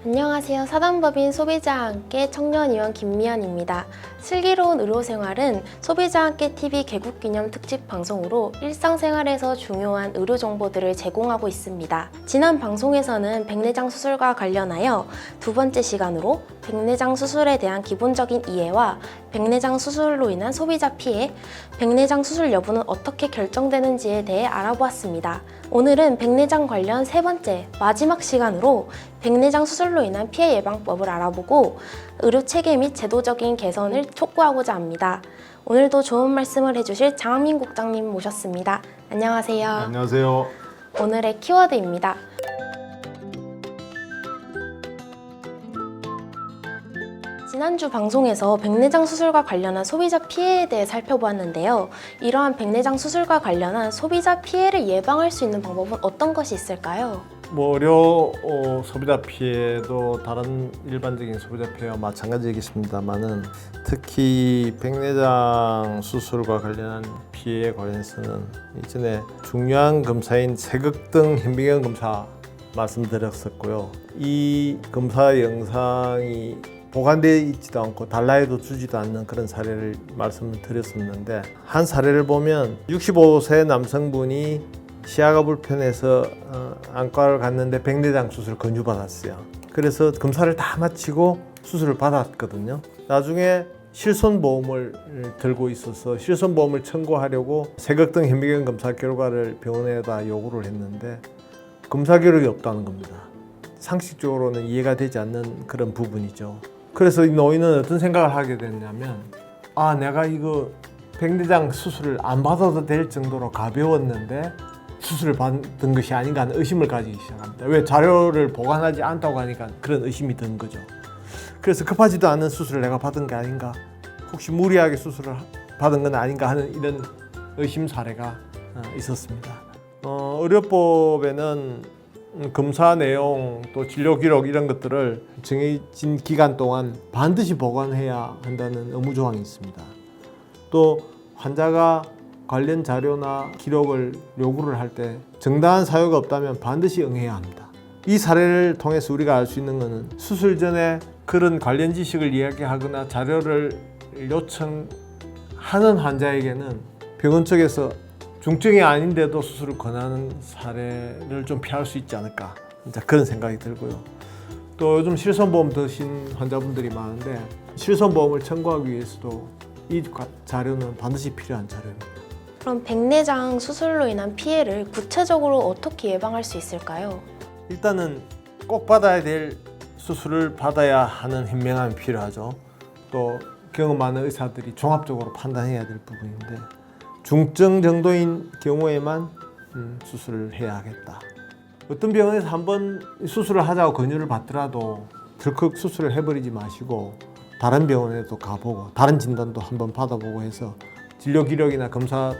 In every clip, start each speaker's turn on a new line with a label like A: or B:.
A: 안녕하세요. 사단법인 소비자와 함께 청년위원 김미연입니다. 슬기로운 의료생활은 소비자와 함께 TV 개국기념 특집 방송으로 일상생활에서 중요한 의료 정보들을 제공하고 있습니다. 지난 방송에서는 백내장 수술과 관련하여 두 번째 시간으로 백내장 수술에 대한 기본적인 이해와 백내장 수술로 인한 소비자 피해, 백내장 수술 여부는 어떻게 결정되는지에 대해 알아보았습니다. 오늘은 백내장 관련 세 번째, 마지막 시간으로 백내장 수술로 인한 피해 예방법을 알아보고 의료 체계 및 제도적인 개선을 촉구하고자 합니다. 오늘도 좋은 말씀을 해주실 장학민 국장님 모셨습니다. 안녕하세요.
B: 안녕하세요.
A: 오늘의 키워드입니다. 지난주 방송에서 백내장 수술과 관련한 소비자 피해에 대해 살펴보았는데요. 이러한 백내장 수술과 관련한 소비자 피해를 예방할 수 있는 방법은 어떤 것이 있을까요?
B: 의료 소비자 피해도 다른 일반적인 소비자 피해와 마찬가지겠습니다만은 특히 백내장 수술과 관련한 피해에 관해서는 이전에 중요한 검사인 세극등 현미경 검사 말씀드렸었고요. 이 검사 영상이 보관되어 있지도 않고 달라해도 주지도 않는 그런 사례를 말씀을 드렸었는데, 한 사례를 보면 65세 남성분이 시야가 불편해서 안과를 갔는데 백내장 수술을 권유받았어요. 그래서 검사를 다 마치고 수술을 받았거든요. 나중에 실손보험을 들고 있어서 실손보험을 청구하려고 세극등 현미경 검사 결과를 병원에다 요구를 했는데 검사 기록이 없다는 겁니다. 상식적으로는 이해가 되지 않는 그런 부분이죠. 그래서 이 노인은 어떤 생각을 하게 됐냐면, 내가 이거 백내장 수술을 안 받아도 될 정도로 가벼웠는데 수술을 받은 것이 아닌가 하는 의심을 가지기 시작합니다. 왜? 자료를 보관하지 않다고 하니까 그런 의심이 든 거죠. 그래서 급하지도 않은 수술을 내가 받은 게 아닌가, 혹시 무리하게 수술을 받은 건 아닌가 하는 이런 의심 사례가 있었습니다. 의료법에는 검사 내용 또 진료 기록 이런 것들을 정해진 기간 동안 반드시 보관해야 한다는 의무 조항이 있습니다. 또 환자가 관련 자료나 기록을 요구를 할 때 정당한 사유가 없다면 반드시 응해야 합니다. 이 사례를 통해서 우리가 알 수 있는 것은 수술 전에 그런 관련 지식을 이야기하거나 자료를 요청하는 환자에게는 병원 측에서 중증이 아닌데도 수술을 권하는 사례를 좀 피할 수 있지 않을까, 그런 생각이 들고요. 또 요즘 실손보험 드신 환자분들이 많은데 실손보험을 청구하기 위해서도 이 자료는 반드시 필요한 자료입니다.
A: 그럼 백내장 수술로 인한 피해를 구체적으로 어떻게 예방할 수 있을까요?
B: 일단은 꼭 받아야 될 수술을 받아야 하는 현명함이 필요하죠. 또 경험 많은 의사들이 종합적으로 판단해야 될 부분인데, 중증 정도인 경우에만 수술을 해야 하겠다. 어떤 병원에서 한번 수술을 하자고 권유를 받더라도 덜컥 수술을 해버리지 마시고 다른 병원에도 가보고 다른 진단도 한번 받아보고 해서 진료 기록이나 검사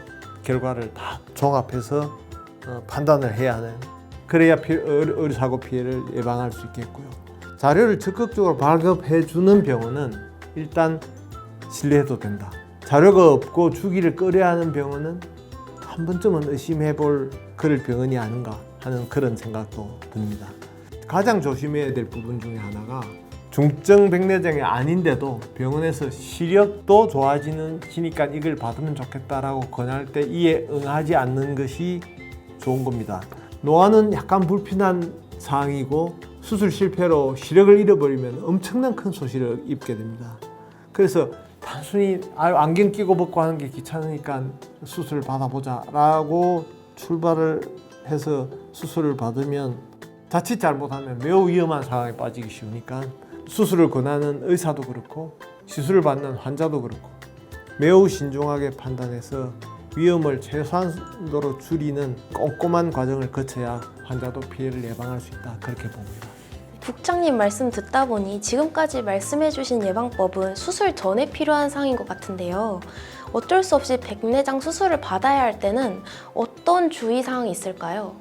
B: 결과를 다 종합해서 판단을 해야 하는, 그래야 의료사고 피해를 예방할 수 있겠고요. 자료를 적극적으로 발급해 주는 병원은 일단 신뢰해도 된다. 자료가 없고 주기를 끌어야 하는 병원은 한 번쯤은 의심해 볼 그럴 병원이 아닌가 하는 그런 생각도 듭니다. 가장 조심해야 될 부분 중에 하나가, 중증 백내장이 아닌데도 병원에서 시력도 좋아지니까 이걸 받으면 좋겠다라고 권할 때 이에 응하지 않는 것이 좋은 겁니다. 노안은 약간 불편한 사항이고 수술 실패로 시력을 잃어버리면 엄청난 큰 소실을 입게 됩니다. 그래서 단순히 안경 끼고 벗고 하는 게 귀찮으니까 수술을 받아보자 라고 출발을 해서 수술을 받으면 자칫 잘못하면 매우 위험한 상황에 빠지기 쉬우니까 수술을 권하는 의사도 그렇고 시술을 받는 환자도 그렇고 매우 신중하게 판단해서 위험을 최소한도로 줄이는 꼼꼼한 과정을 거쳐야 환자도 피해를 예방할 수 있다, 그렇게 봅니다.
A: 국장님 말씀 듣다 보니 지금까지 말씀해주신 예방법은 수술 전에 필요한 사항인 것 같은데요. 어쩔 수 없이 백내장 수술을 받아야 할 때는 어떤 주의사항이 있을까요?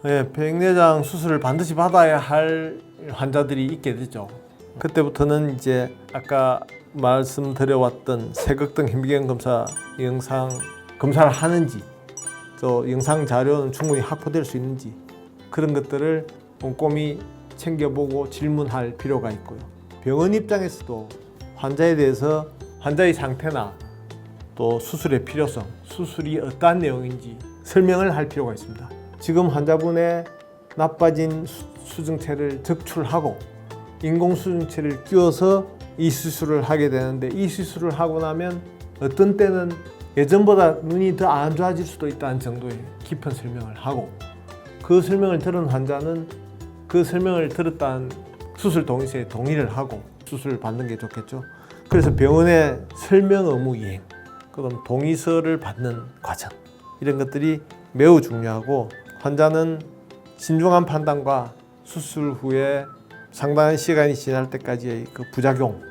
B: 네, 백내장 수술을 반드시 받아야 할 환자들이 있게 되죠. 그때부터는 이제 아까 말씀드려왔던 세극등 현미경 검사 영상 검사를 하는지, 또 영상 자료는 충분히 확보될 수 있는지, 그런 것들을 꼼꼼히 챙겨보고 질문할 필요가 있고요. 병원 입장에서도 환자에 대해서 환자의 상태나 또 수술의 필요성, 수술이 어떠한 내용인지 설명을 할 필요가 있습니다. 지금 환자분의 나빠진 수증체를 적출하고 인공수증체를 끼워서 이 수술을 하게 되는데, 이 수술을 하고 나면 어떤 때는 예전보다 눈이 더 안 좋아질 수도 있다는 정도의 깊은 설명을 하고, 그 설명을 들은 환자는 그 설명을 들었다는 수술 동의서에 동의를 하고 수술을 받는 게 좋겠죠. 그래서 병원의 설명 의무 이행, 그다음 동의서를 받는 과정, 이런 것들이 매우 중요하고, 환자는 신중한 판단과 수술 후에 상당한 시간이 지날 때까지의 그 부작용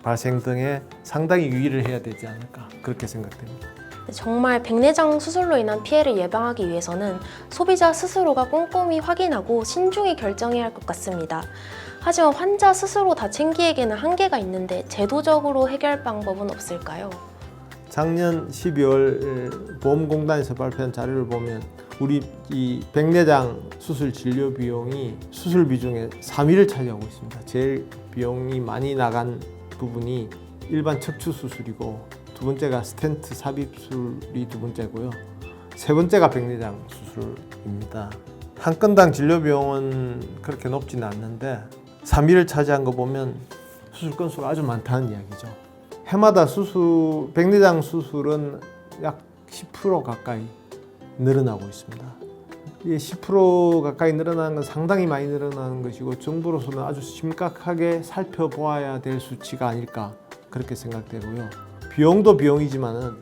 B: 발생 등에 상당히 유의를 해야 되지 않을까, 그렇게 생각됩니다.
A: 정말 백내장 수술로 인한 피해를 예방하기 위해서는 소비자 스스로가 꼼꼼히 확인하고 신중히 결정해야 할 것 같습니다. 하지만 환자 스스로 다 챙기기에는 한계가 있는데 제도적으로 해결 방법은 없을까요?
B: 작년 12월 보험공단에서 발표한 자료를 보면 우리 이 백내장 수술 진료 비용이 수술비 중에 3위를 차지하고 있습니다. 제일 비용이 많이 나간 부분이 일반 척추 수술이고, 두 번째가 스텐트 삽입술이 두 번째고요. 세 번째가 백내장 수술입니다. 한 건당 진료 비용은 그렇게 높지는 않는데 3위를 차지한 거 보면 수술 건수가 아주 많다는 이야기죠. 해마다 백내장 수술은 약 10% 가까이 늘어나고 있습니다. 이 10% 가까이 늘어나는 건 상당히 많이 늘어나는 것이고, 정부로서는 아주 심각하게 살펴보아야 될 수치가 아닐까, 그렇게 생각되고요. 비용도 비용이지만은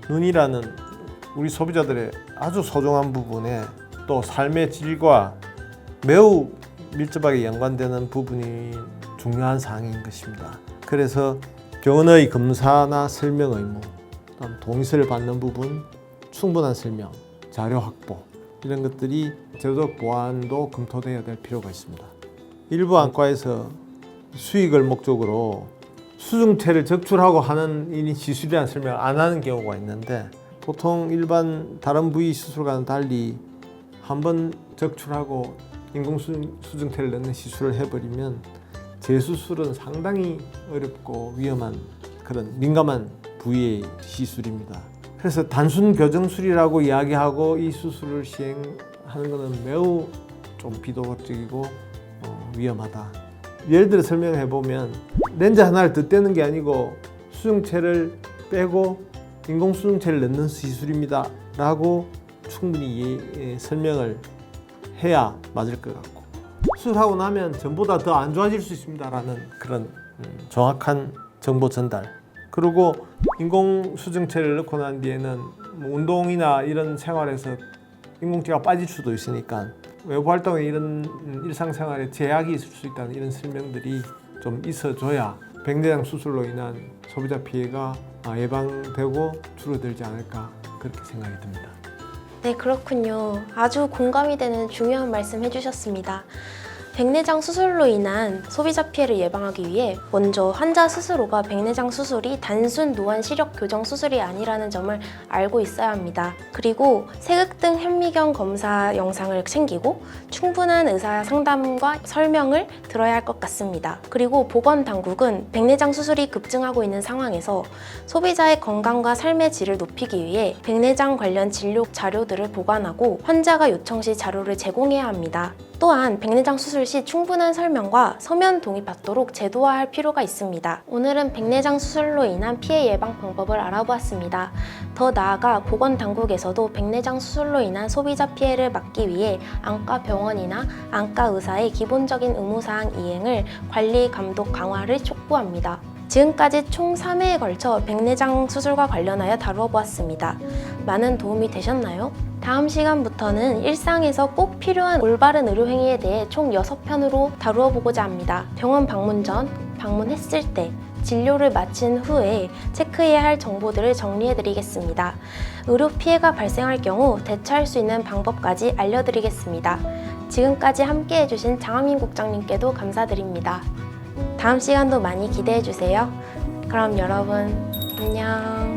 B: 눈이라는 우리 소비자들의 아주 소중한 부분에 또 삶의 질과 매우 밀접하게 연관되는 부분이 중요한 사항인 것입니다. 그래서 병원의 검사나 설명 의무, 동의서를 받는 부분, 충분한 설명, 자료 확보, 이런 것들이 제도적 보완도 검토되어야 될 필요가 있습니다. 일부 안과에서 수익을 목적으로 수증체를 적출하고 하는 이 시술이라는 설명을 안 하는 경우가 있는데, 보통 일반 다른 부위 수술과는 달리 한번 적출하고 인공수증체를 넣는 시술을 해버리면 재수술은 상당히 어렵고 위험한 그런 민감한 부위의 시술입니다. 그래서 단순 교정술이라고 이야기하고 이 수술을 시행하는 것은 매우 좀 비도덕적이고 위험하다. 예를 들어 설명해 보면, 렌즈 하나를 더 떼는 게 아니고 수증체를 빼고 인공수증체를 넣는 시술입니다 라고 충분히 설명을 해야 맞을 것 같고, 수술하고 나면 전보다 더 안 좋아질 수 있습니다 라는 그런 정확한 정보 전달, 그리고 인공수증체를 넣고 난 뒤에는 운동이나 이런 생활에서 인공지가 빠질 수도 있으니까 외부 활동에 이런 일상생활에 제약이 있을 수 있다는 이런 설명들이 좀 있어줘야 백내장 수술로 인한 소비자 피해가 예방되고 줄어들지 않을까, 그렇게 생각이 듭니다.
A: 네, 그렇군요. 아주 공감이 되는 중요한 말씀 해주셨습니다. 백내장 수술로 인한 소비자 피해를 예방하기 위해 먼저 환자 스스로가 백내장 수술이 단순 노안 시력 교정 수술이 아니라는 점을 알고 있어야 합니다. 그리고 세극등 현미경 검사 영상을 챙기고 충분한 의사 상담과 설명을 들어야 할 것 같습니다. 그리고 보건당국은 백내장 수술이 급증하고 있는 상황에서 소비자의 건강과 삶의 질을 높이기 위해 백내장 관련 진료 자료들을 보관하고 환자가 요청 시 자료를 제공해야 합니다. 또한 백내장 수술 시 충분한 설명과 서면 동의받도록 제도화할 필요가 있습니다. 오늘은 백내장 수술로 인한 피해 예방 방법을 알아보았습니다. 더 나아가 보건당국에서도 백내장 수술로 인한 소비자 피해를 막기 위해 안과 병원이나 안과 의사의 기본적인 의무사항 이행을 관리 감독 강화를 촉구합니다. 지금까지 총 3회에 걸쳐 백내장 수술과 관련하여 다루어보았습니다. 많은 도움이 되셨나요? 다음 시간부터는 일상에서 꼭 필요한 올바른 의료 행위에 대해 총 6편으로 다루어 보고자 합니다. 병원 방문 전, 방문했을 때, 진료를 마친 후에 체크해야 할 정보들을 정리해 드리겠습니다. 의료 피해가 발생할 경우 대처할 수 있는 방법까지 알려드리겠습니다. 지금까지 함께 해주신 장하민 국장님께도 감사드립니다. 다음 시간도 많이 기대해 주세요. 그럼 여러분, 안녕.